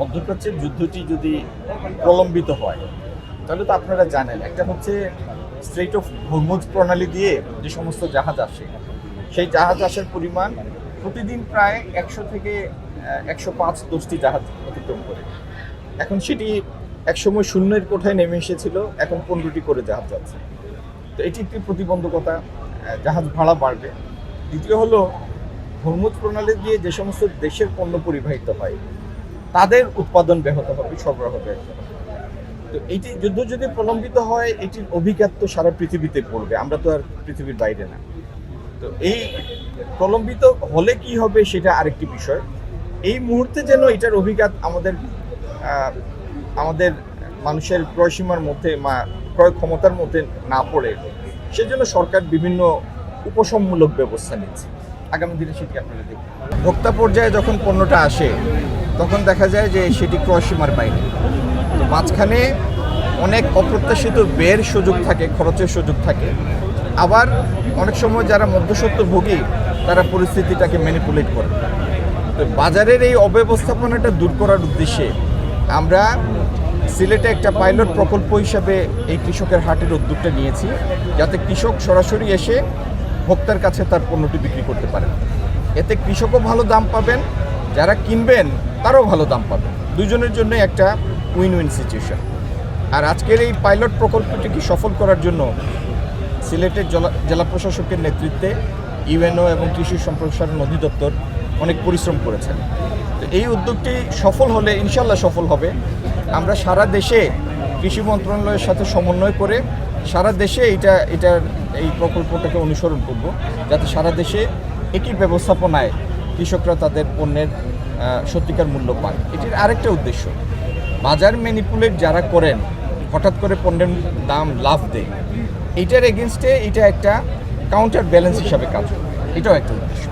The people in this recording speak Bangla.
মধ্যপ্রাচ্যের যুদ্ধটি যদি প্রলম্বিত হয় তাহলে তো আপনারা জানেন, একটা হচ্ছে স্ট্রেইট অফ হরমুজ প্রণালী দিয়ে যে সমস্ত জাহাজ আসে, সেই জাহাজ আসার পরিমাণ প্রতিদিন প্রায় 100 থেকে 105-10টি জাহাজ অতিক্রম করে। এখন সেটি একসময় শূন্যের কোঠায় নেমে এসেছিল, এখন 15টি করে জাহাজ যাচ্ছে। তো এটি একটি প্রতিবন্ধকতা, জাহাজ ভাড়া বাড়বে। দ্বিতীয় হলো, হরমুজ প্রণালী দিয়ে যে সমস্ত দেশের পণ্য পরিবাহিত হয় তাদের উৎপাদন ব্যাহত হবে, সরবরাহ ব্যাহত হবে। তো এইটি যুদ্ধ যদি প্রলম্বিত হয়, এটির অভিঘাত তো সারা পৃথিবীতে পড়বে, আমরা তো আর পৃথিবীর বাইরে না। তো এই প্রলম্বিত হলে কি হবে সেটা আরেকটি বিষয়। এই মুহূর্তে যেন এটার অভিঘাত আমাদের মানুষের ক্রয়সীমার মধ্যে বা ক্রয় ক্ষমতার মধ্যে না পড়ে, সেজন্য সরকার বিভিন্ন উপশমমূলক ব্যবস্থা নিচ্ছে। আগামী দিনে সেটি আপনারা দেখবেন। ভোক্তা পর্যায়ে যখন পণ্যটা আসে তখন দেখা যায় যে সেটি ক্রয়সীমার বাইরে। তো মাঝখানে অনেক অপ্রত্যাশিত ব্যয়ের সুযোগ থাকে, খরচের সুযোগ থাকে। আবার অনেক সময় যারা মধ্যস্বত্বভোগী তারা পরিস্থিতিটাকে ম্যানিপুলেট করে। তো বাজারের এই অব্যবস্থাপনাটা দূর করার উদ্দেশ্যে আমরা সিলেটে একটা পাইলট প্রকল্প হিসাবে এই কৃষকের হাটের উদ্যোগটা নিয়েছি, যাতে কৃষক সরাসরি এসে ভোক্তার কাছে তার পণ্যটি বিক্রি করতে পারেন। এতে কৃষকও ভালো দাম পাবেন, যারা কিনবেন তারাও ভালো দাম পাবেন, দুজনের জন্য একটা উইন উইন সিচুয়েশন। আর আজকের এই পাইলট প্রকল্পটিকে সফল করার জন্য সিলেটের জেলা প্রশাসকের নেতৃত্বে ইউএনও এবং কৃষি সম্প্রসারণ অধিদপ্তর অনেক পরিশ্রম করেছেন। তো এই উদ্যোগটি সফল হলে, ইনশাল্লাহ সফল হবে, আমরা সারা দেশে কৃষি মন্ত্রণালয়ের সাথে সমন্বয় করে সারা দেশে এই প্রকল্পটাকে অনুসরণ করব, যাতে সারা দেশে একই ব্যবস্থাপনায় কৃষকরা তাদের পণ্যের সত্যিকার মূল্য পান। এটির আরেকটা উদ্দেশ্য, বাজার ম্যানিপুলেট যারা করেন, হঠাৎ করে পণ্যের দাম লাভ দেয়, এইটার এগেনস্টে এটা একটা কাউন্টার ব্যালেন্স হিসাবে কাজ করবে, এটাও একটা উদ্দেশ্য।